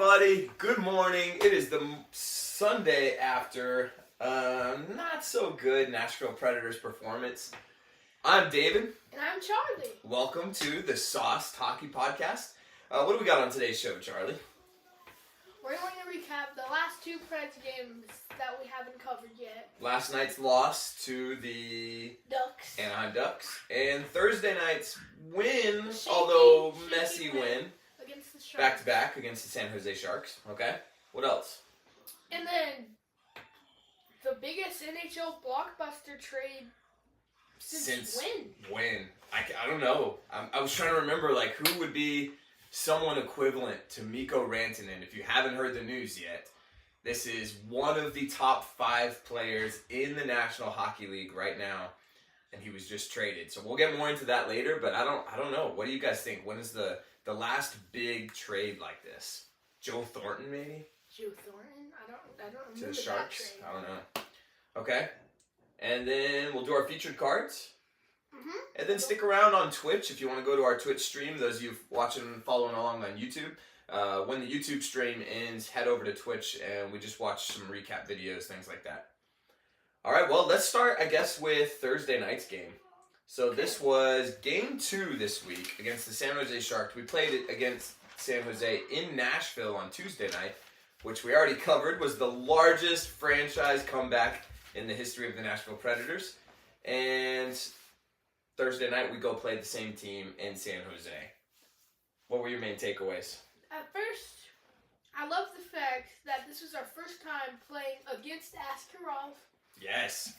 everybody. Good morning. It is the Sunday after not so good Nashville Predators performance. I'm David. And I'm Charlie. Welcome to the Sauced Hockey Podcast. What do we got on today's show, Charlie? We're going to recap the last two Preds games that we haven't covered yet. Last night's loss to the Ducks. Anaheim Ducks. And Thursday night's win, Shaky although messy win. Against the Sharks. Back-to-back against the San Jose Sharks. Okay. What else? And then the biggest NHL Blockbuster trade since when? I don't know. I was trying to remember who would be someone equivalent to Mikko Rantanen. If you haven't heard the news yet, this is one of the top 5 players in the National Hockey League right now, and he was just traded. So we'll get more into that later. But I don't know. What do you guys think? When is the last big trade like this? Joe Thornton, maybe? Joe Thornton? I don't remember to the Sharks? that trade. I don't know. Okay. And then we'll do our featured cards. Mm-hmm. And then stick around on Twitch if you want to go to our Twitch stream. Those of you watching and following along on YouTube. When the YouTube stream ends, head over to Twitch and we just watch some recap videos, things like that. All right, well, let's start, I guess, with Thursday night's game. So this was game 2 this week against the San Jose Sharks. We played it against San Jose in Nashville on Tuesday night, which we already covered was the largest franchise comeback in the history of the Nashville Predators. And Thursday night, we go play the same team in San Jose. What were your main takeaways? At first, I love the fact that this was our first time playing against Askarov. Yes.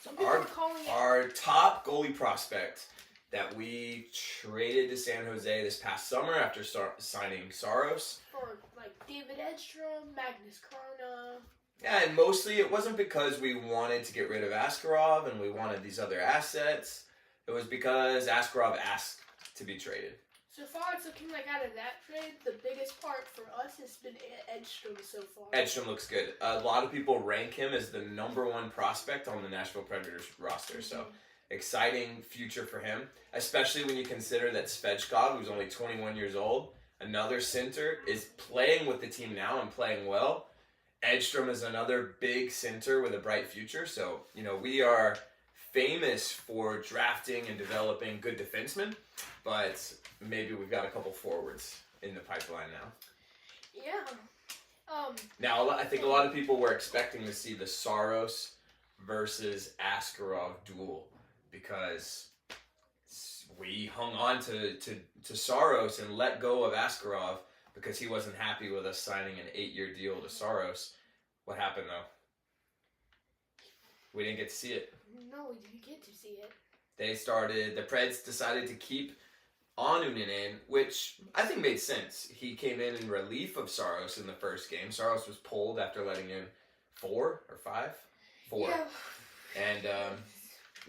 Some people are calling it Our top goalie prospect that we traded to San Jose this past summer after signing Saros. for David Edstrom, Magnus Krona. Yeah, and mostly it wasn't because we wanted to get rid of Askarov and we wanted these other assets. It was because Askarov asked to be traded. So far, it's looking like out of that trade, the biggest part for us has been Edstrom so far. Edstrom looks good. A lot of people rank him as the number 1 prospect on the Nashville Predators roster. So exciting future for him, especially when you consider that Svechkov, who's only 21 years old, another center, is playing with the team now and playing well. Edstrom is another big center with a bright future. So, we are famous for drafting and developing good defensemen, but maybe we've got a couple forwards in the pipeline now. Yeah. Now, I think a lot of people were expecting to see the Saros versus Askarov duel because we hung on to Saros and let go of Askarov because he wasn't happy with us signing an 8-year deal to Saros. What happened, though? We didn't get to see it. No, we didn't get to see it. The Preds decided to keep Onunen in, which I think made sense. He came in relief of Saros in the first game. Saros was pulled after letting in 4 or 5? 4. Yeah. And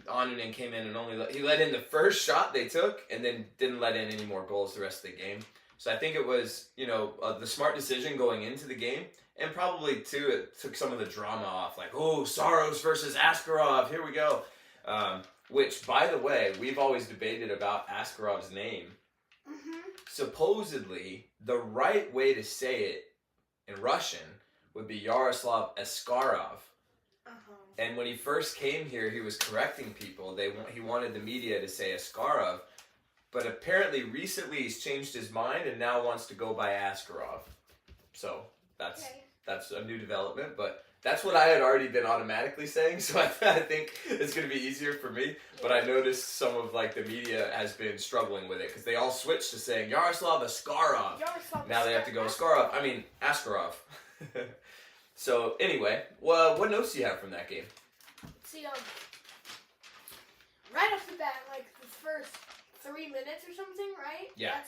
Onunen came in and he let in the first shot they took and then didn't let in any more goals the rest of the game. So I think it was, the smart decision going into the game. And probably, too, it took some of the drama off. Saros versus Askarov, here we go. Which, by the way, we've always debated about Askarov's name. Mm-hmm. Supposedly, the right way to say it in Russian would be Yaroslav Askarov. Uh-huh. And when he first came here, he was correcting people. He wanted the media to say Askarov. But apparently, recently, he's changed his mind and now wants to go by Askarov. So that's a new development, but that's what I had already been automatically saying, so I think it's going to be easier for me. But I noticed some of the media has been struggling with it because they all switched to saying Yaroslav Askarov. Now they have to go Askarov. So anyway, what notes do you have from that game? See, right off the bat, the first 3 minutes or something, right? Yeah.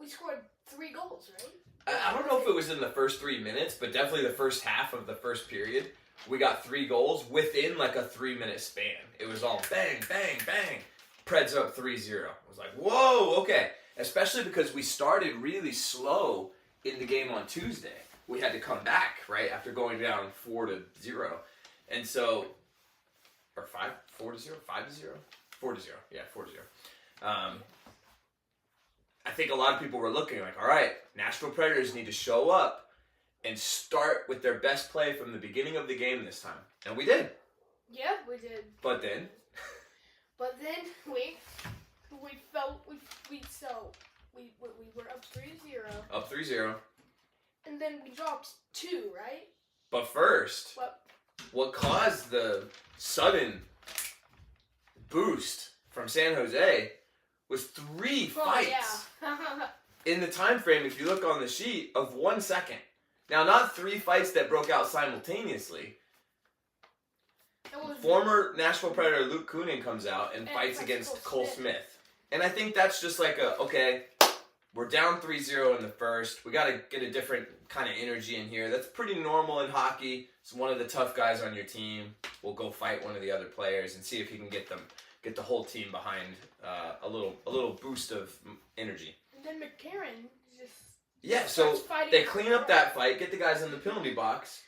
We scored 3 goals, right? I don't know if it was in the first 3 minutes, but definitely the first half of the first period. We got 3 goals within a 3-minute span. It was all bang, bang, bang. Preds up 3-0. I was like, whoa, okay. Especially because we started really slow in the game on Tuesday. We had to come back, right, after going down 4-0. And so, or 4-0, 5-0? 4-0, yeah, 4-0. I think a lot of people were looking all right, Nashville Predators need to show up and start with their best play from the beginning of the game this time. And we did. Yeah, we did. But then we were up 3-0. Up 3-0. And then we dropped 2, right? But first, what caused the sudden boost from San Jose was 3 fights in the time frame, if you look on the sheet, of 1 second. Now, not 3 fights that broke out simultaneously. Former Nashville Predator Luke Kunin comes out and fights against Cole Smith. And I think that's just like okay, we're down 3-0 in the first. We got to get a different kind of energy in here. That's pretty normal in hockey. It's one of the tough guys on your team will go fight one of the other players and see if he can get the whole team behind a little boost of energy. And then McCarron just so they clean up that fight, get the guys in the penalty box,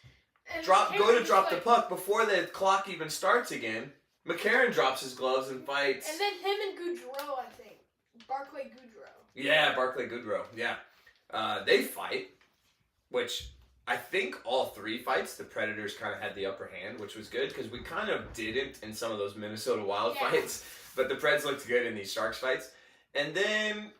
and drop the puck before the clock even starts again. McCarron drops his gloves and fights. And then him and Goudreau, I think. Barclay Goudreau. Yeah, Barclay Goudreau. Yeah. They fight, which I think all 3 fights, the Predators kind of had the upper hand, which was good because we kind of didn't in some of those Minnesota Wild fights. But the Preds looked good in these Sharks fights. And then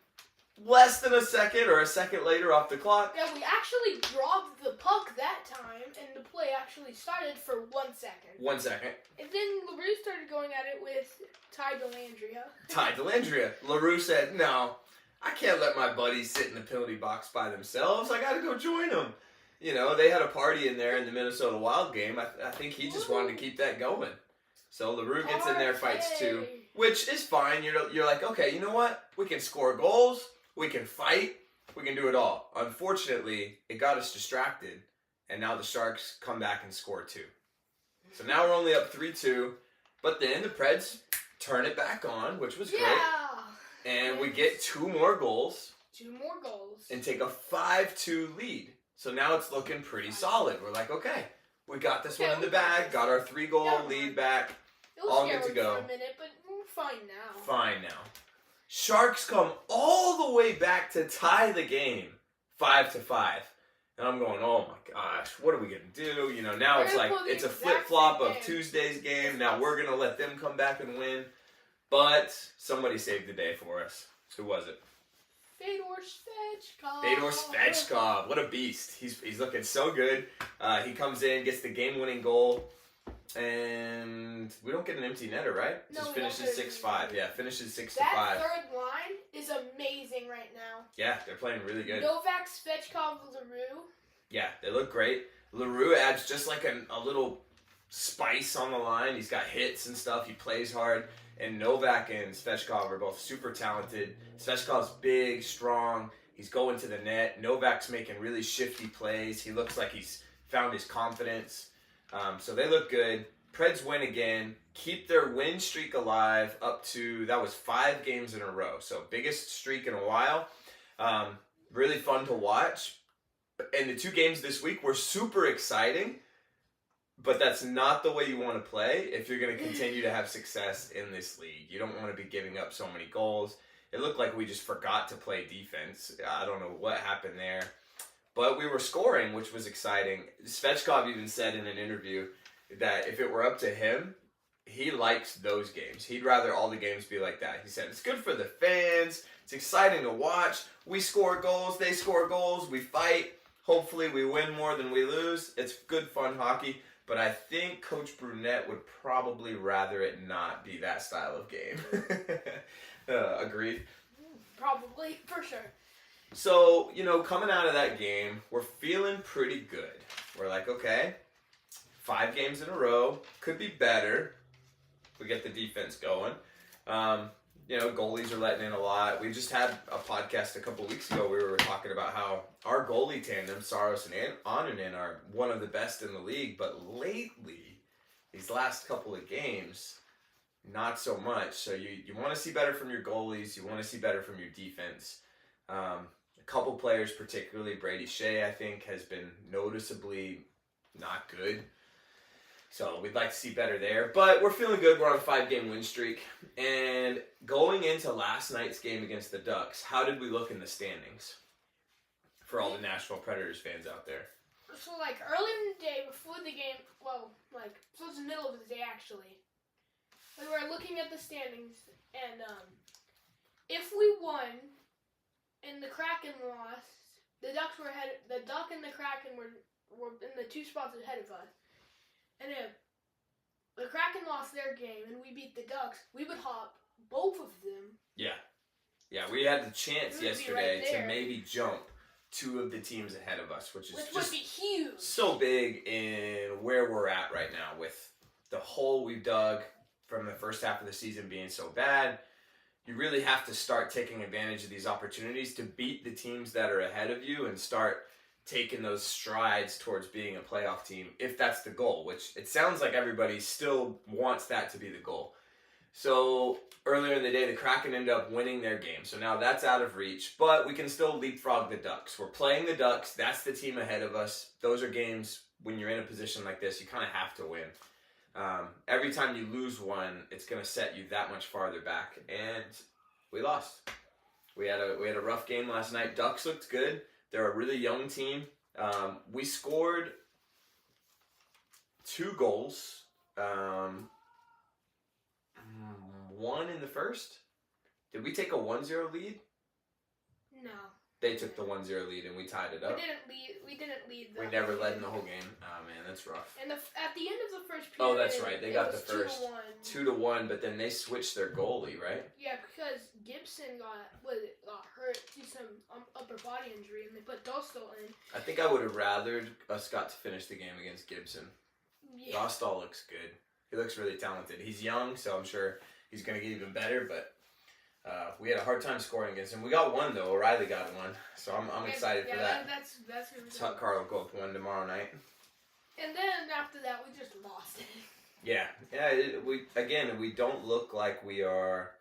less than a second or a second later off the clock. Yeah, we actually dropped the puck that time, and the play actually started for 1 second. 1 second. And then LaRue started going at it with Ty Dellandrea. LaRue said, no, I can't let my buddies sit in the penalty box by themselves. I got to go join them. You know, they had a party in there in the Minnesota Wild game. I think he just wanted to keep that going. So LaRue gets in there, fights too, which is fine. You're like, okay, you know what? We can score goals. We can fight. We can do it all. Unfortunately, it got us distracted, and now the Sharks come back and score 2. So now we're only up 3-2, but then the Preds turn it back on, which was great. And we get 2 more goals. 2 more goals. And take a 5-2 lead. So now it's looking pretty solid. We're like, okay, we got this one in the bag, got our 3-goal lead back, all good to go. For a minute, but we're fine now. Fine now. Sharks come all the way back to tie the game, 5-5. And I'm going, oh my gosh, what are we going to do? You know, now it's like, it's a flip-flop of Tuesday's game. Now we're going to let them come back and win. But somebody saved the day for us. Who was it? Fedor Svechkov. What a beast. He's looking so good. He comes in, gets the game-winning goal. And we don't get an empty netter, right? No, just finishes 6-5. Yeah, finishes 6-5. That third line is amazing right now. Yeah, they're playing really good. Novak, Svechkov, LaRue. Yeah, they look great. LaRue adds just like a little spice on the line. He's got hits and stuff. He plays hard. And Novak and Svechkov are both super talented. Svechkov's big, strong. He's going to the net. Novak's making really shifty plays. He looks like he's found his confidence. So they look good. Preds win again. Keep their win streak alive up to, that was 5 games in a row. So biggest streak in a while. Really fun to watch. And the 2 games this week were super exciting. But that's not the way you want to play if you're going to continue to have success in this league. You don't want to be giving up so many goals. It looked like we just forgot to play defense. I don't know what happened there. But we were scoring, which was exciting. Svechkov even said in an interview that if it were up to him, he likes those games. He'd rather all the games be like that. He said, it's good for the fans. It's exciting to watch. We score goals. They score goals. We fight. Hopefully we win more than we lose. It's good, fun hockey. But I think Coach Brunette would probably rather it not be that style of game. Agreed? Probably, for sure. So, you know, coming out of that game, we're feeling pretty good. We're like, okay, 5 games in a row. Could be better. We get the defense going. You know, goalies are letting in a lot. We just had a podcast a couple weeks ago. We were talking about how our goalie tandem, Saros and Annunen, are one of the best in the league. But lately, these last couple of games, not so much. So you want to see better from your goalies. You want to see better from your defense. A couple players, particularly Brady Shea, I think, has been noticeably not good. So we'd like to see better there. But we're feeling good. We're on a 5-game win streak. And going into last night's game against the Ducks, how did we look in the standings for all the Nashville Predators fans out there? So like early in the day before the game, so it's the middle of the day actually. We were looking at the standings, and if we won and the Kraken lost, the Ducks were ahead. The Duck and the Kraken were in the 2 spots ahead of us. And if the Kraken lost their game and we beat the Ducks, we would hop both of them. Yeah, we had the chance yesterday right to maybe jump 2 of the teams ahead of us, which would just be huge. So big in where we're at right now with the hole we've dug from the first half of the season being so bad. You really have to start taking advantage of these opportunities to beat the teams that are ahead of you and start taking those strides towards being a playoff team, if that's the goal, which it sounds like everybody still wants that to be the goal. So earlier in the day, the Kraken ended up winning their game. So now that's out of reach, but we can still leapfrog the Ducks. We're playing the Ducks. That's the team ahead of us. Those are games when you're in a position like this, you kind of have to win. Every time you lose one, it's going to set you that much farther back. And we lost. We had a rough game last night. Ducks looked good. They're a really young team. We scored 2 goals. One in the first. Did we take a 1-0 lead? No. They took the 1-0 lead and we tied it up. We didn't lead. We never led in the whole game. Oh man, that's rough. And at the end of the first period. Oh, that's right. They got the first 2-1. 2-1, but then they switched their goalie, right? Yeah, because Gibson got hurt to some upper body injury, and they put Dostal in. I think I would have rathered us got to finish the game against Gibson. Yeah. Dostal looks good. He looks really talented. He's young, so I'm sure he's going to get even better, but we had a hard time scoring against him. We got 1, though. O'Reilly got 1, so I'm excited for that. That's really Tuck Carl will go up 1 tomorrow night. And then after that, we just lost it. Yeah. We don't look like we are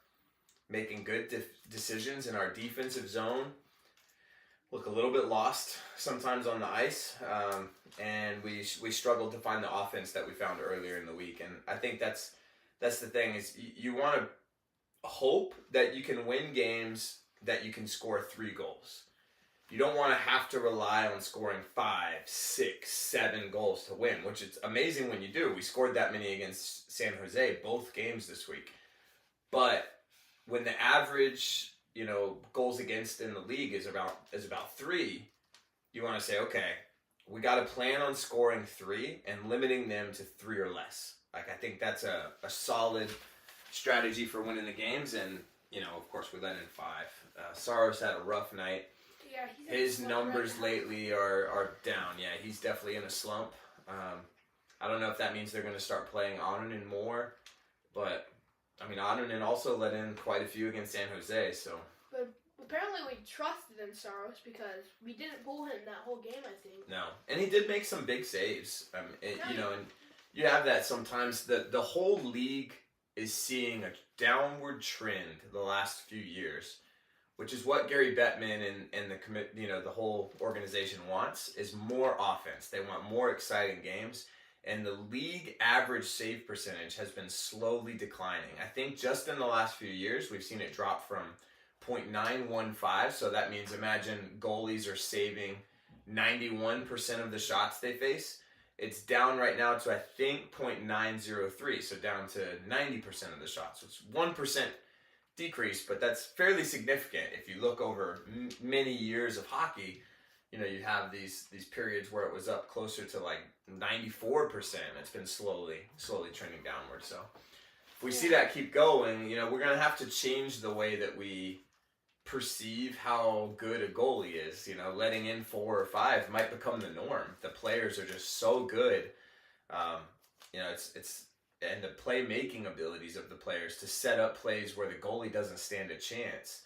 making good decisions in our defensive zone. Look a little bit lost sometimes on the ice, and we struggled to find the offense that we found earlier in the week. And I think that's the thing is you want to hope that you can win games that you can score 3 goals. You don't want to have to rely on scoring 5, 6, 7 goals to win, which is amazing when you do. We scored that many against San Jose both games this week. But when the average, goals against in the league is about 3, you want to say, okay, we got to plan on scoring 3 and limiting them to 3 or less. I think that's a solid strategy for winning the games, and of course we let in 5. Saros had a rough night. Yeah, his numbers lately are down. Yeah, he's definitely in a slump. I don't know if that means they're going to start playing Onanen more, but Onanen also let in quite a few against San Jose. So, but apparently we trusted in Saros because we didn't pull him that whole game. I think. No, and he did make some big saves. And you have that sometimes. The whole league is seeing a downward trend the last few years, which is what Gary Bettman and the whole organization wants, is more offense. They want more exciting games, and the league average save percentage has been slowly declining. I think just in the last few years, we've seen it drop from .915, so that means imagine goalies are saving 91% of the shots they face. It's down right now to, I think, .903, so down to 90% of the shots. So it's 1% decrease, but that's fairly significant. If you look over many years of hockey, you have these periods where it was up closer to like 94%. It's been slowly trending downward. So if we see that keep going, we're going to have to change the way that we perceive how good a goalie is. Letting in 4 or 5 might become the norm. The players are just so good. It's and the playmaking abilities of the players to set up plays where the goalie doesn't stand a chance.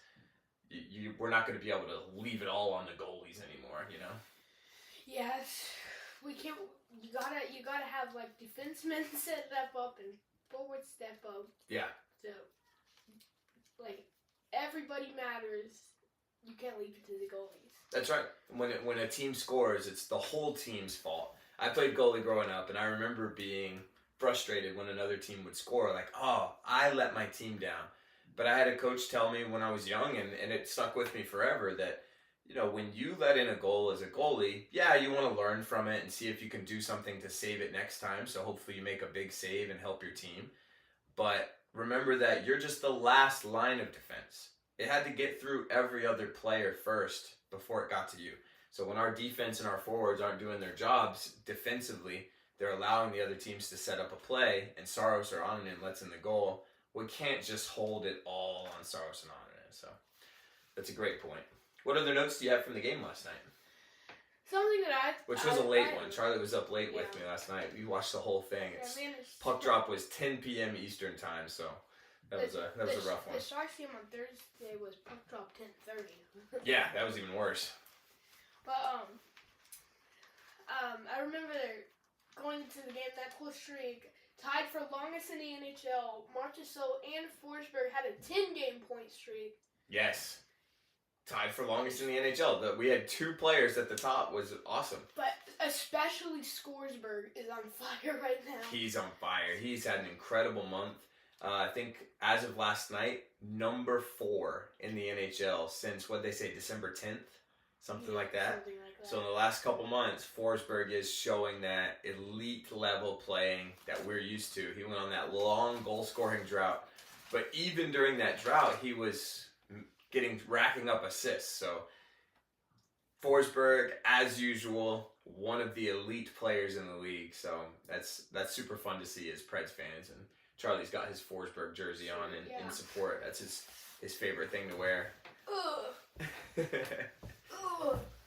We're not going to be able to leave it all on the goalies anymore. Yes, we can't. You gotta have like defensemen step up and forward step up. Yeah. So, everybody matters. You can't leave it to the goalies. That's right. When a team scores, it's the whole team's fault. I played goalie growing up, and I remember being frustrated when another team would score. Like, oh, I let my team down. But I had a coach tell me when I was young, and it stuck with me forever, that when you let in a goal as a goalie, yeah, you want to learn from it and see if you can do something to save it next time. So hopefully you make a big save and help your team. But remember that you're just the last line of defense. It had to get through every other player first before it got to you. So when our defense and our forwards aren't doing their jobs defensively, they're allowing the other teams to set up a play, and Saros or Ananen lets in the goal. We can't just hold it all on Saros and Ananen. So that's a great point. What other notes do you have from the game last night? Something that Which was a late one. Charlie was up late with me last night. We watched the whole thing. Puck drop was 10 p.m. Eastern time, so that was a rough one. The Sharks game on Thursday was puck drop 10:30. Yeah, that was even worse. But I remember going into the game, that cool streak, tied for longest in the NHL. Marchessault and Forsberg had a 10-game point streak. Yes. Tied for longest in the NHL. We had 2 players at the top. Was awesome. But especially Scoresberg is on fire right now. He's on fire. He's had an incredible month. I think as of last night, number 4 in the NHL since, what'd they say, December 10th? Something like that. Something like that. So in the last couple months, Forsberg is showing that elite level playing that we're used to. He went on that long goal scoring drought. But even during that drought, he was racking up assists. So Forsberg, as usual, one of the elite players in the league. So that's super fun to see as Preds fans. And Charlie's got his Forsberg jersey on in support. That's his favorite thing to wear. Ugh.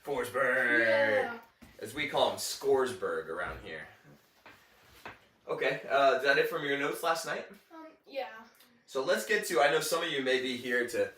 Forsberg. Yeah. As we call him, Scoresberg around here. Okay, is that it from your notes last night? Yeah. So let's get to, I know some of you may be here to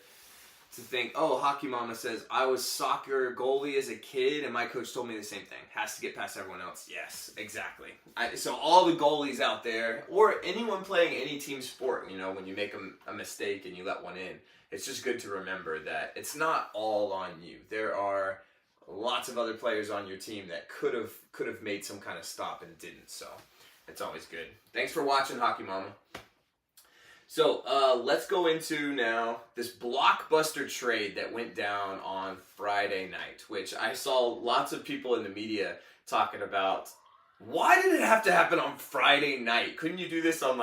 think, oh, Hockey Mama says, I was soccer goalie as a kid, and my coach told me the same thing. Has to get past everyone else. Yes, exactly. So all the goalies out there, or anyone playing any team sport, when you make a mistake and you let one in, it's just good to remember that it's not all on you. There are lots of other players on your team that could have made some kind of stop and didn't. So it's always good. Thanks for watching, Hockey Mama. So let's go into now this Blockbuster trade that went down on Friday night, which I saw lots of people in the media talking about. Why did it have to happen on Friday night? Couldn't you do this on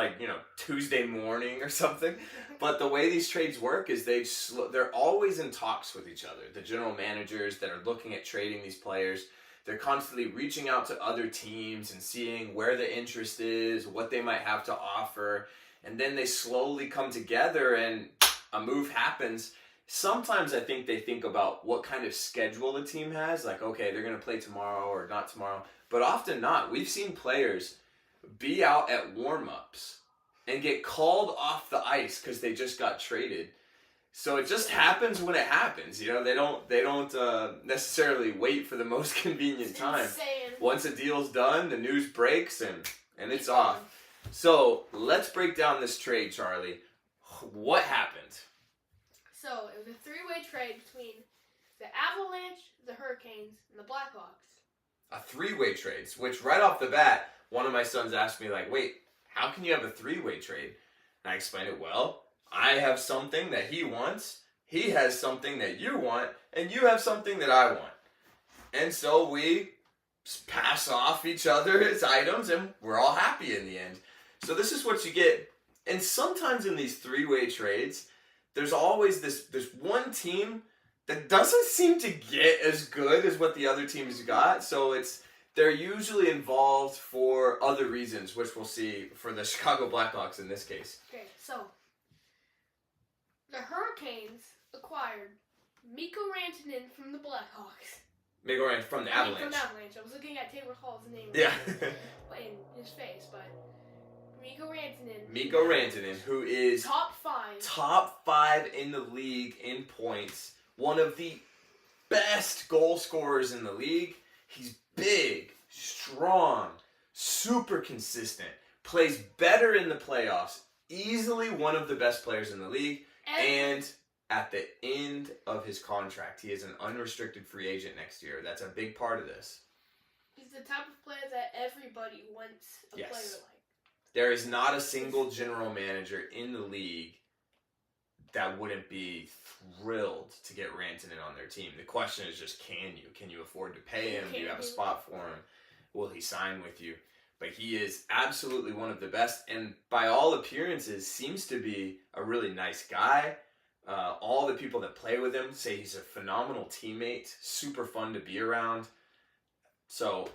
Tuesday morning or something? But the way these trades work is they're always in talks with each other. The general managers that are looking at trading these players, they're constantly reaching out to other teams and seeing where the interest is, what they might have to offer. And then they slowly come together and a move happens. Sometimes I think they think about what kind of schedule the team has. Like, okay, they're going to play tomorrow or not tomorrow. But often not. We've seen players be out at warm-ups and get called off the ice because they just got traded. So it just happens when it happens. They don't necessarily wait for the most convenient time. Insane. Once a deal's done, the news breaks and it's off. So let's break down this trade, Charlie. What happened? So it was a 3-way trade between the Avalanche, the Hurricanes, and the Blackhawks. A 3-way trade, which right off the bat, one of my sons asked me, wait, how can you have a 3-way trade? And I explained it, well, I have something that he wants, he has something that you want, and you have something that I want. And so we pass off each other's items, and we're all happy in the end. So this is what you get. And sometimes in these 3-way trades, there's always this one team that doesn't seem to get as good as what the other team's got. So they're usually involved for other reasons, which we'll see for the Chicago Blackhawks in this case. Okay, so the Hurricanes acquired Mikko Rantanen from the Blackhawks. Mikko Rantanen from the Avalanche. From the Avalanche. I was looking at Taylor Hall's name. Yeah. In his face, but Mikko Rantanen. Mikko Rantanen, who is top 5 in the league in points. One of the best goal scorers in the league. He's big, strong, super consistent, plays better in the playoffs, easily one of the best players in the league, and at the end of his contract, he is an unrestricted free agent next year. That's a big part of this. He's the type of player that everybody wants a player like. There is not a single general manager in the league that wouldn't be thrilled to get Rantanen on their team. The question is just, can you afford to pay him? Do you have a spot for him? Will he sign with you? But he is absolutely one of the best, and by all appearances seems to be a really nice guy. All the people that play with him say he's a phenomenal teammate, super fun to be around. So,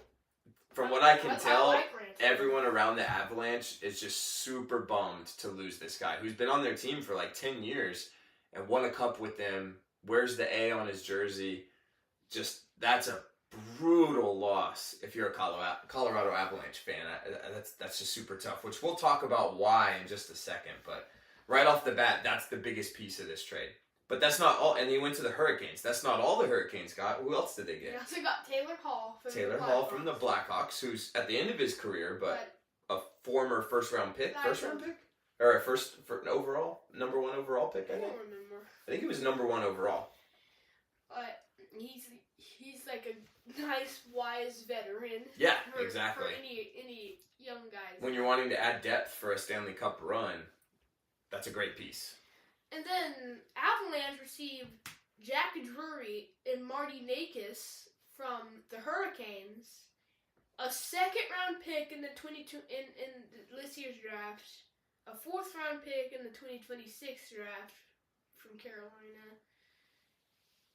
from what I can tell, everyone around the Avalanche is just super bummed to lose this guy who's been on their team for like 10 years and won a cup with them, wears the A on his jersey. Just, that's a brutal loss if you're a Colorado Avalanche fan. That's just super tough, which we'll talk about why in just a second. But right off the bat, that's the biggest piece of this trade. But that's not all. And he went to the Hurricanes. That's not all the Hurricanes got. Who else did they get? They also got Taylor Hall from the Blackhawks, who's at the end of his career, but a former first-round pick? First-round pick? Or an overall? Number 1 overall pick, I think? I don't remember. I think he was number 1 overall. He's like a nice, wise veteran. Yeah, exactly. For any young guys. When you're wanting to add depth for a Stanley Cup run, that's a great piece. And then Avalanche received Jack Drury and Marty Nakis from the Hurricanes, a second-round pick in the in this year's draft, a fourth-round pick in the 2026 draft from Carolina,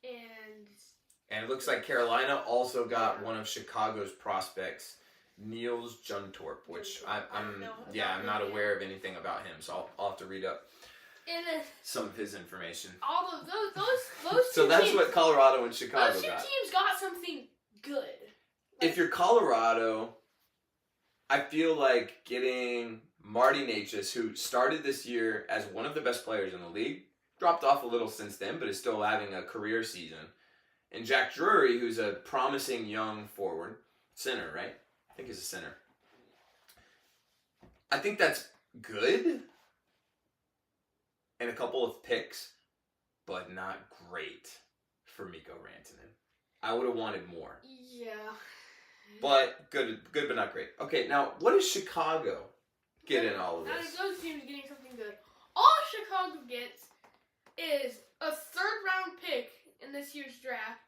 and it looks like Carolina also got one of Chicago's prospects, Niels Juntorp, which I'm not aware of anything about him, so I'll have to read up some of his information. All of those so two that's teams, what Colorado and Chicago those two got. teams got something good. If you're Colorado, I feel like getting Marty Necas, who started this year as one of the best players in the league, dropped off a little since then, but is still having a career season. And Jack Drury, who's a promising young forward, center, right? I think he's a center. I think that's good. And a couple of picks, but not great for Mikko Rantanen. I would have wanted more. Yeah. But good but not great. Okay, now what does Chicago get in all of this? Out of those teams getting something good, all Chicago gets is a third-round pick in this year's draft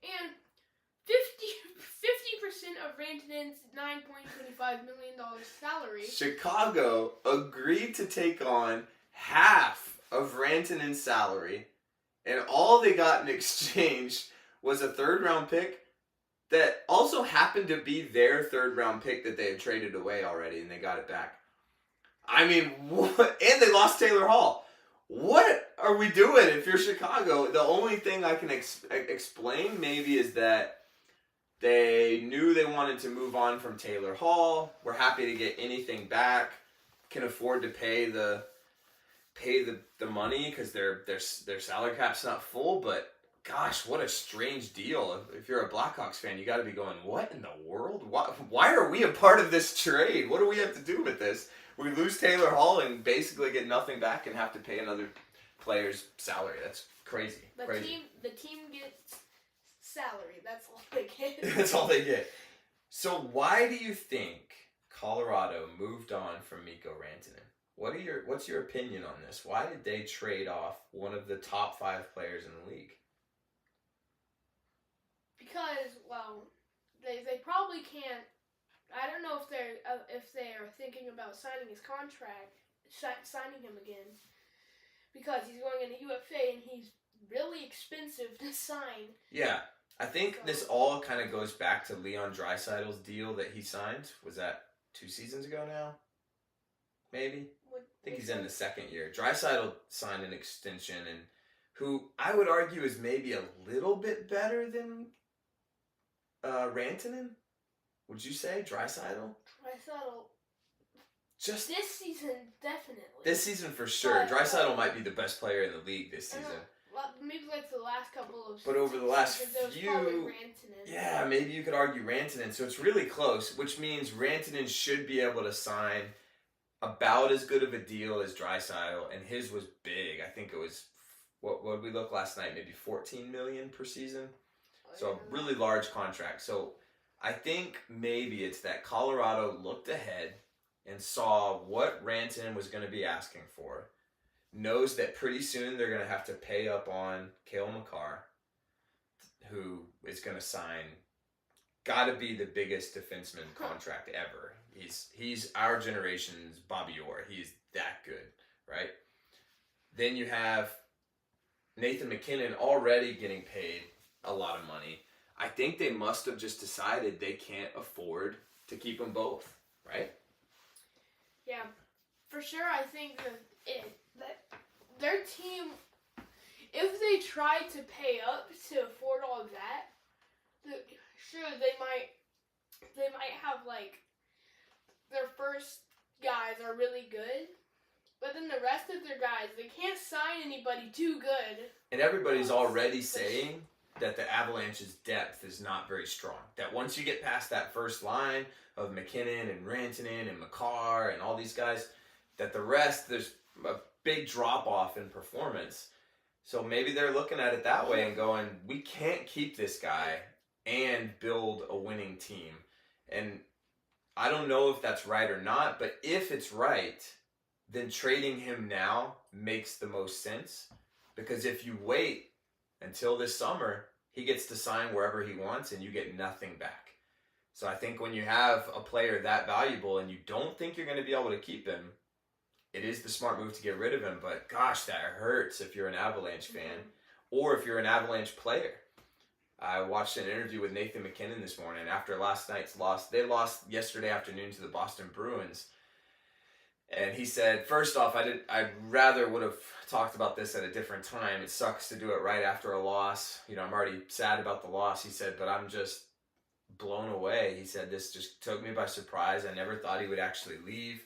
and 50% of Rantanen's $9.25 million salary. Chicago agreed to take on half of Rantanen's salary, and all they got in exchange was a third-round pick that also happened to be their third-round pick that they had traded away already, and they got it back. I mean, what? And they lost Taylor Hall. What are we doing if you're Chicago? The only thing I can explain maybe is that they knew they wanted to move on from Taylor Hall. We're happy to get anything back. Can afford to pay the money because their salary cap's not full. But gosh, what a strange deal. If you're a Blackhawks fan, you got to be going, what in the world? Why are we a part of this trade? What do we have to do with this? We lose Taylor Hall and basically get nothing back and have to pay another player's salary. That's crazy. The team gets salary. That's all they get. That's all they get. So why do you think Colorado moved on from Mikko Rantanen? What's your opinion on this? Why did they trade off one of the top 5 players in the league? Because, well, they probably can't. I don't know if they are thinking about signing his contract, signing him again, because he's going into UFA and he's really expensive to sign. Yeah, I think this all kind of goes back to Leon Draisaitl's deal that he signed. Was that 2 seasons ago now? Maybe. I think he's in the second year. Draisaitl signed an extension, and who I would argue is maybe a little bit better than Rantanen. Would you say Draisaitl? Just this season, definitely. This season for sure. Draisaitl might be the best player in the league this season. Maybe like the last couple of. But over the last few, yeah, maybe you could argue Rantanen. So it's really close, which means Rantanen should be able to sign about as good of a deal as Draisaitl, and his was big. I think it was what did we look last night? Maybe $14 million per season. So a really large contract. So I think maybe it's that Colorado looked ahead and saw what Rantanen was going to be asking for. knows that pretty soon they're going to have to pay up on Cale Makar, who is going to sign, got to be the biggest defenseman contract ever. He's our generation's Bobby Orr. He's that good, right? Then you have Nathan MacKinnon already getting paid a lot of money. I think they must have just decided they can't afford to keep them both, right? Yeah, for sure. I think that their team, if they tried to pay up to afford all of that, sure they might have like their first guys are really good, but then the rest of their guys, they can't sign anybody too good. And everybody's already saying that the Avalanche's depth is not very strong. That once you get past that first line of MacKinnon and Rantanen and Makar and all these guys, that the rest, there's a big drop-off in performance. So maybe they're looking at it that way and going, we can't keep this guy and build a winning team. And I don't know if that's right or not, but if it's right, then trading him now makes the most sense. Because if you wait until this summer, he gets to sign wherever he wants and you get nothing back. So I think when you have a player that valuable and you don't think you're going to be able to keep him, it is the smart move to get rid of him. But gosh, that hurts if you're an Avalanche fan or if you're an Avalanche player. I watched an interview with Nathan MacKinnon this morning after last night's loss. They lost yesterday afternoon to the Boston Bruins. And he said, first off, I rather would have talked about this at a different time. It sucks to do it right after a loss. You know, I'm already sad about the loss, he said, but I'm just blown away. He said, this just took me by surprise. I never thought he would actually leave.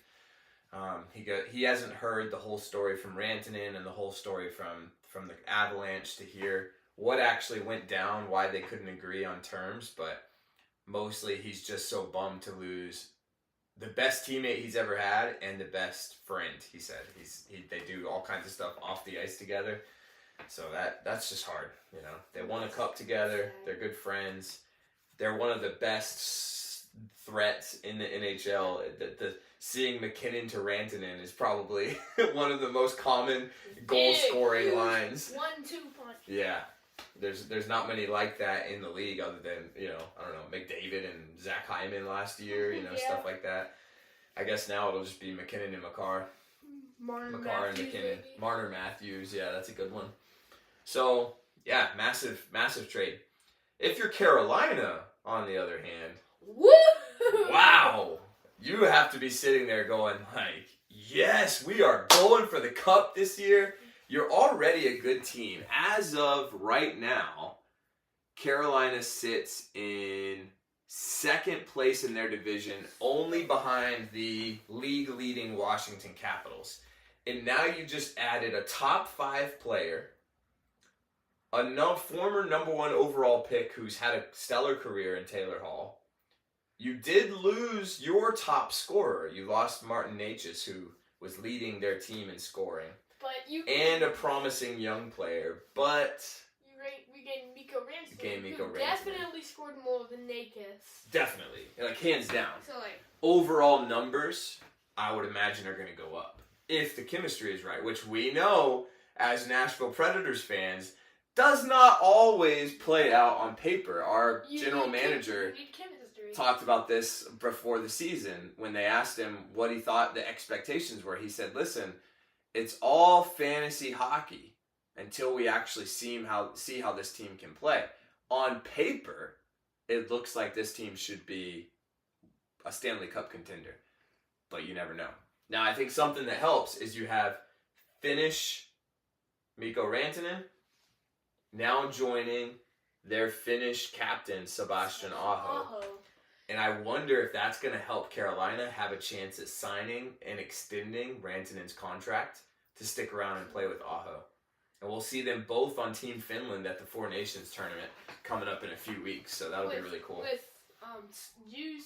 He hasn't heard the whole story from Rantanen and the whole story from the Avalanche to hear what actually went down, why they couldn't agree on terms, but mostly he's just so bummed to lose the best teammate he's ever had and the best friend, he said. They do all kinds of stuff off the ice together. So that's just hard, you know. They won a cup together. They're good friends. They're one of the best threats in the NHL. The seeing MacKinnon to Rantanen is probably one of the most common goal-scoring lines. 1-2 punch. Yeah. There's not many like that in the league other than, you know, I don't know, McDavid and Zach Hyman last year, you know, stuff like that. I guess now it'll just be MacKinnon and Makar. Makar and MacKinnon. Marner Matthews, yeah, that's a good one. So, yeah, massive trade. If you're Carolina, on the other hand, woo! Wow! You have to be sitting there going like, yes, we are going for the cup this year. You're already a good team. As of right now, Carolina sits in second place in their division, only behind the league-leading Washington Capitals. And now you just added a top 5 player, a former number 1 overall pick who's had a stellar career in Taylor Hall. You did lose your top scorer. You lost Martin Necas, who was leading their team in scoring. And a promising young player, but we gained Mikko Rantanen. Rantanen. Definitely scored more than Necas. Definitely, like hands down. So like overall numbers, I would imagine are going to go up if the chemistry is right, which we know as Nashville Predators fans does not always play out on paper. Our general manager talked about this before the season when they asked him what he thought the expectations were. He said, "Listen, it's all fantasy hockey until we actually see how this team can play. On paper, it looks like this team should be a Stanley Cup contender, but you never know." Now, I think something that helps is you have Finnish Mikko Rantanen now joining their Finnish captain, Sebastian Aho. And I wonder if that's going to help Carolina have a chance at signing and extending Rantanen's contract to stick around and play with Aho. And we'll see them both on Team Finland at the Four Nations tournament coming up in a few weeks. So that'll be really cool.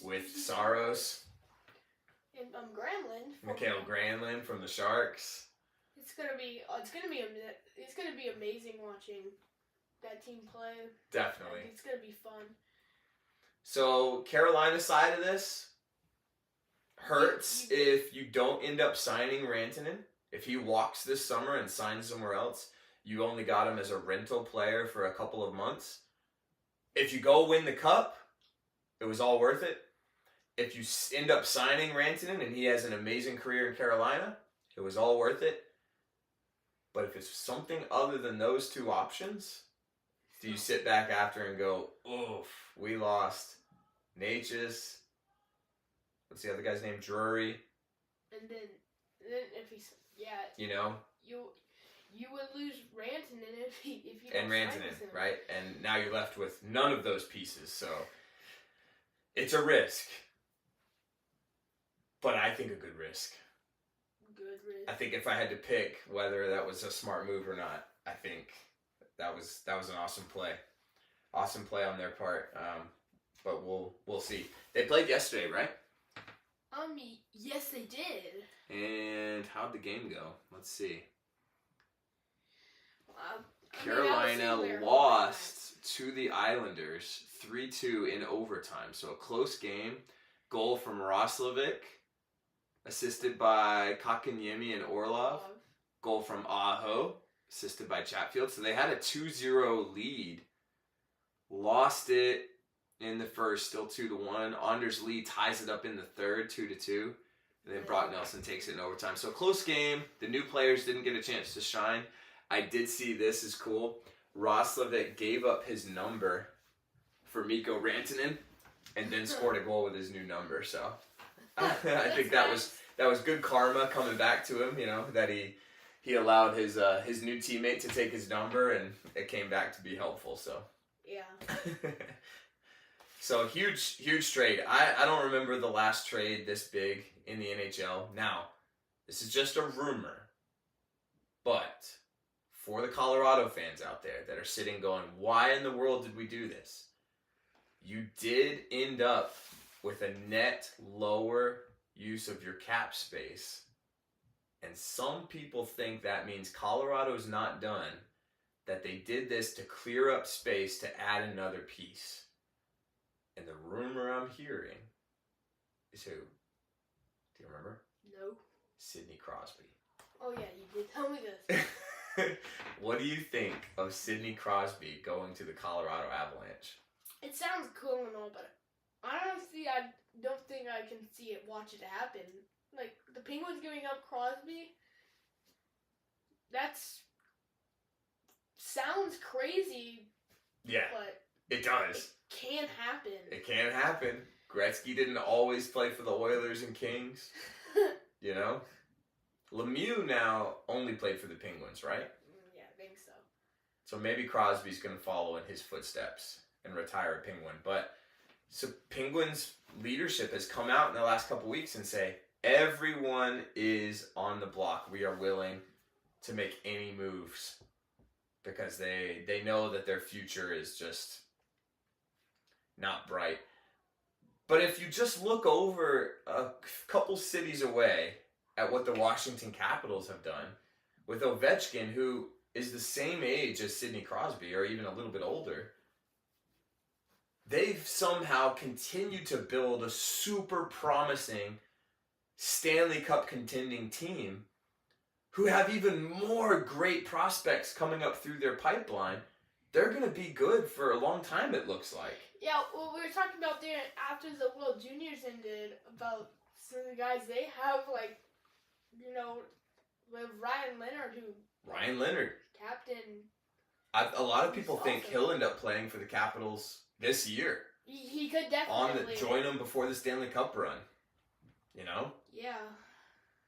With Saros. And Granlund. Mikael Granlund from the Sharks. It's gonna be amazing watching that team play. Definitely. It's gonna be fun. So Carolina's side of this hurts if you don't end up signing Rantanen. If he walks this summer and signs somewhere else, you only got him as a rental player for a couple of months. If you go win the cup, it was all worth it. If you end up signing Rantanen and he has an amazing career in Carolina, it was all worth it. But if it's something other than those two options, do you sit back after and go, oof, we lost Natchez, what's the other guy's name, Drury? And then if he's, you know? You would lose Rantanen if you and don't sign Rantanen, with him. right? And now you're left with none of those pieces. So it's a risk. But I think a good risk. Good risk. I think if I had to pick whether that was a smart move or not, I think that was an awesome play. Awesome play on their part. But we'll see. They played yesterday, right? Yes, they did. And how'd the game go? Let's see. Carolina lost to the Islanders 3-2 in overtime. So a close game. Goal from Roslovic, assisted by Kakanyemi and Orlov. Goal from Aho, assisted by Chatfield. So they had a 2-0 lead. Lost it in the first, still 2-1. Anders Lee ties it up in the third, 2-2. And then Brock Nelson takes it in overtime. So close game. The new players didn't get a chance to shine. I did see this is cool. Roslovic gave up his number for Mikko Rantanen and then scored a goal with his new number. So I think that was good karma coming back to him, you know, that he allowed his new teammate to take his number and it came back to be helpful. So yeah. So huge trade. I don't remember the last trade this big in the NHL. Now, this is just a rumor. But for the Colorado fans out there that are sitting going, why in the world did we do this? You did end up with a net lower use of your cap space. And some people think that means Colorado's not done, that they did this to clear up space to add another piece. And the rumor I'm hearing is who? Do you remember? No. Sidney Crosby. Oh yeah, you did tell me this. What do you think of Sidney Crosby going to the Colorado Avalanche? It sounds cool and all, but honestly, I don't think I can watch it happen. Like, the Penguins giving up Crosby, sounds crazy. Yeah, but it does. It can happen. It can happen. Gretzky didn't always play for the Oilers and Kings, you know? Lemieux now only played for the Penguins, right? Yeah, I think so. So maybe Crosby's going to follow in his footsteps and retire a Penguin. But so Penguins leadership has come out in the last couple weeks and say, everyone is on the block. We are willing to make any moves because they know that their future is just not bright. But if you just look over a couple cities away at what the Washington Capitals have done with Ovechkin, who is the same age as Sidney Crosby or even a little bit older, they've somehow continued to build a super promising Stanley Cup contending team who have even more great prospects coming up through their pipeline. They're going to be good for a long time, it looks like. Yeah, well, we were talking about there after the World Juniors ended about some of the guys they have, like, you know, with Ryan Leonard, captain. A lot of people think he'll end up playing for the Capitals this year. He could definitely Join them before the Stanley Cup run. You know? Yeah.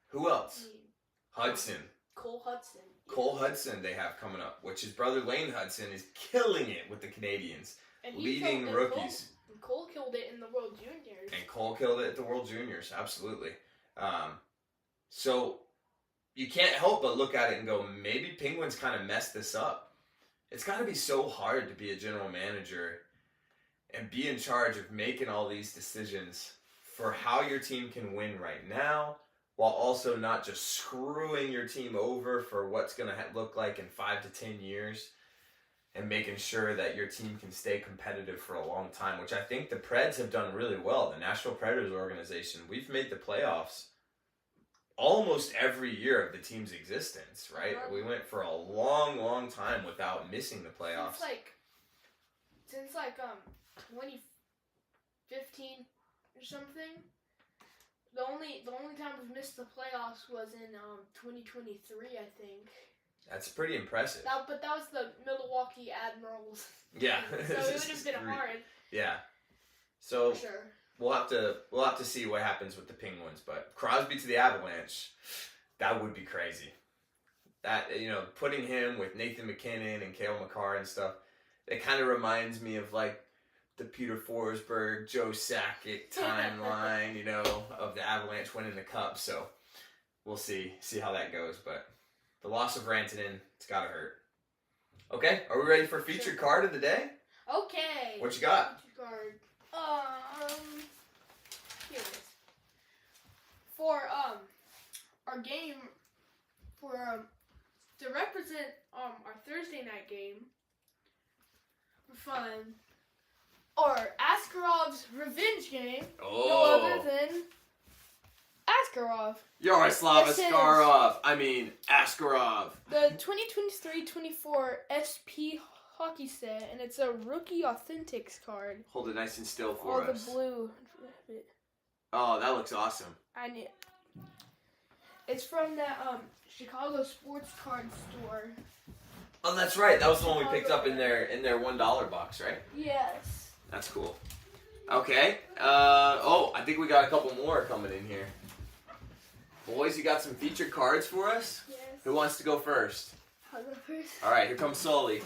Who else? Hudson. Cole Hudson. Cole Hudson they have coming up, which his brother Lane Hudson is killing it with the Canadians. And leading rookies. Cole killed it in the World Juniors. And Cole killed it at the World Juniors, absolutely. So you can't help but look at it and go, maybe Penguins kind of messed this up. It's got to be so hard to be a general manager and be in charge of making all these decisions for how your team can win right now, while also not just screwing your team over for what's going to look like in 5 to 10 years, and making sure that your team can stay competitive for a long time, which I think the Preds have done really well. The Nashville Predators organization, we've made the playoffs almost every year of the team's existence, right? Uh-huh. We went for a long, long time without missing the playoffs. Since 2015 or something. The only time we've missed the playoffs was in 2023, I think. That's pretty impressive. But that was the Milwaukee Admirals. Yeah. So it would have been hard. Yeah. So for sure. we'll have to see what happens with the Penguins, but Crosby to the Avalanche, that would be crazy. That, putting him with Nathan McKinnon and Cale Makar and stuff, it kind of reminds me of like the Peter Forsberg, Joe Sakic timeline, of the Avalanche winning the cup. So we'll see how that goes. But the loss of Rantanen, it's got to hurt. Okay, are we ready for featured card of the day? Okay. What you got? Featured card. Here it is. For our game, to represent our Thursday night game for fun. Or Askarov's revenge game. Oh. No other than Askarov. Yaroslav This is- Askarov. The 2023-24 SP hockey set, and it's a rookie authentics card. Hold it nice and still for All us. the blue. Oh, that looks awesome. It's from that Chicago sports card store. Oh, that's right. That was the one we picked up in their $1 box, right? Yes. That's cool. Okay. I think we got a couple more coming in here. Boys, you got some featured cards for us? Yes. Who wants to go first? I'll go first. All right, here comes Sully.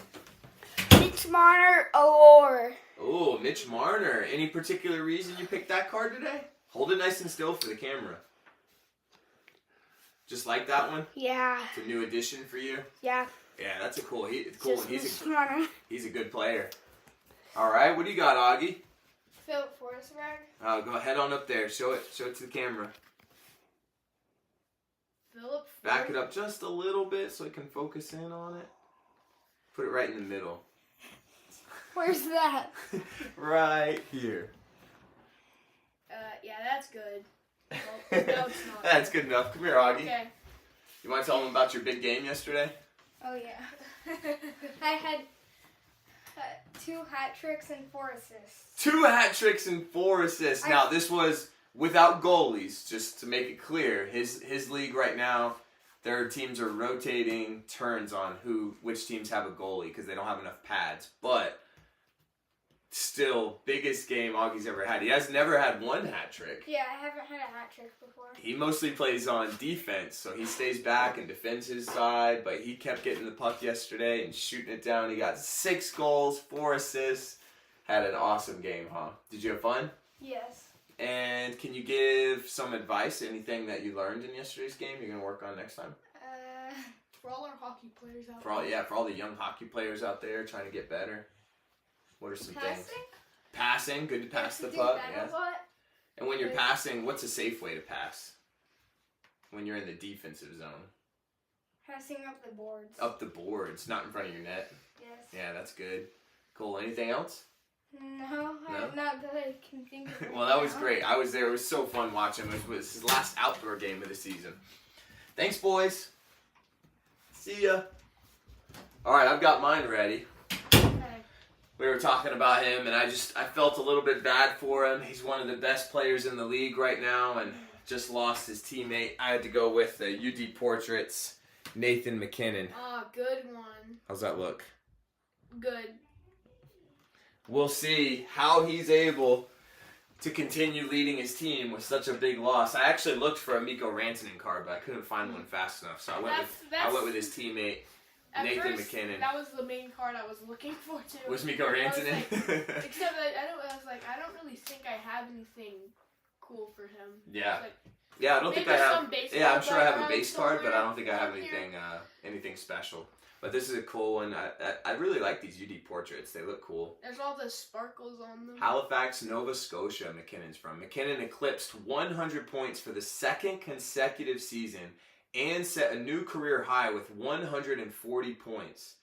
Mitch Marner Allure. Oh, Mitch Marner. Any particular reason you picked that card today? Hold it nice and still for the camera. Just like that one? Yeah. It's a new addition for you? Yeah. Yeah, that's a cool one. He's Marner. a good player. All right, what do you got, Augie? Philip Forsberg. Go ahead on up there. Show it to the camera. Philip. Back it up just a little bit so it can focus in on it. Put it right in the middle. Where's that? Right here. Yeah, that's good. Well, no, it's not. That's good enough. Come here, Augie. Okay. You want to tell them about your big game yesterday? Oh, yeah. I had 2 hat tricks and 4 assists. 2 hat tricks and 4 assists. Now, this was without goalies, just to make it clear. His league right now, their teams are rotating turns on which teams have a goalie because they don't have enough pads. But still, biggest game Augie's ever had. He has never had 1 hat trick. Yeah, I haven't had a hat trick before. He mostly plays on defense, so he stays back and defends his side, but he kept getting the puck yesterday and shooting it down. He got 6 goals, 4 assists. Had an awesome game, huh? Did you have fun? Yes. And can you give some advice, anything that you learned in yesterday's game you're going to work on next time? For all our hockey players out For all the young hockey players out there trying to get better. What are some things? Passing, good to pass the puck. Yes. And when you're passing, what's a safe way to pass? When you're in the defensive zone. Passing up the boards. Up the boards, not in front of your net. Yes. Yeah, that's good. Cool. Anything else? No, not that I can think of. Well, that was great. I was there. It was so fun watching him. It was his last outdoor game of the season. Thanks, boys. See ya. All right, I've got mine ready. We were talking about him, and I felt a little bit bad for him. He's one of the best players in the league right now, and just lost his teammate. I had to go with the UD Portraits, Nathan McKinnon. Good one. How's that look? Good. We'll see how he's able to continue leading his team with such a big loss. I actually looked for a Mikko Rantanen card, but I couldn't find one fast enough, so I went with his teammate. Nathan McKinnon. That was the main card I was looking for too. Was Mikko Rantanen? Except that I don't really think I have anything cool for him. Yeah. I don't think I have. Yeah, I'm sure I have a base card, but I don't think I have anything special. But this is a cool one. I really like these UD Portraits. They look cool. There's all the sparkles on them. Halifax, Nova Scotia. McKinnon's from. McKinnon eclipsed 100 points for the 2nd consecutive season and set a new career high with 140 points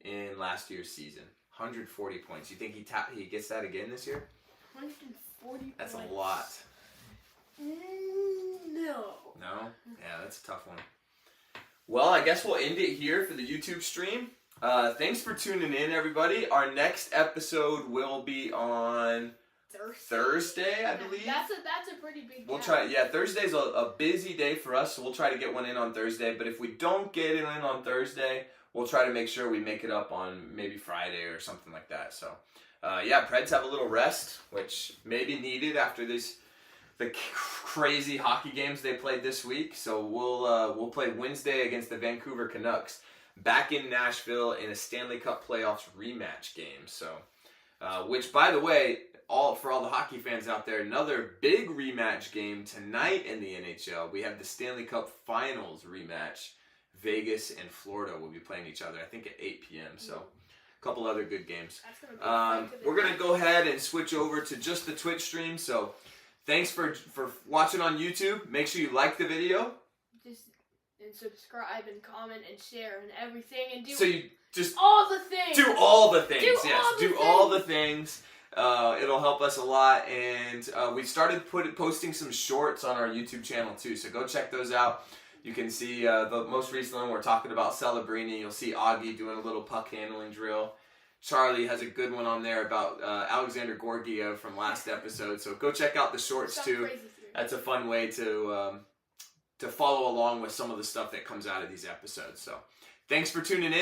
in last year's season. 140 points. You think he gets that again this year? 140 That's points. a lot. No. No? Yeah, that's a tough one. Well, I guess we'll end it here for the YouTube stream. Thanks for tuning in, everybody. Our next episode will be on Thursday, I believe. That's a pretty big We'll gap. try. Yeah, Thursday's a busy day for us, so we'll try to get one in on Thursday. But if we don't get it in on Thursday, we'll try to make sure we make it up on maybe Friday or something like that. So, yeah, Preds have a little rest, which may be needed after the crazy hockey games they played this week. So we'll play Wednesday against the Vancouver Canucks back in Nashville in a Stanley Cup playoffs rematch game. So, which, by the way, for all the hockey fans out there, another big rematch game tonight in the NHL. We have the Stanley Cup Finals rematch. Vegas and Florida will be playing each other, I think at 8 p.m. So a couple other good games. We're going to go ahead and switch over to just the Twitch stream. So thanks for watching on YouTube. Make sure you like the video. And subscribe and comment and share and everything and do all the things. Do all the things. Do all the things. It'll help us a lot, and we started posting some shorts on our YouTube channel too, so go check those out. You can see the most recent one, we're talking about Celebrini. You'll see Augie doing a little puck handling drill. Charlie has a good one on there about Alexander Gorgiev from last episode, so go check out the shorts too. That's a fun way to follow along with some of the stuff that comes out of these episodes. So thanks for tuning in.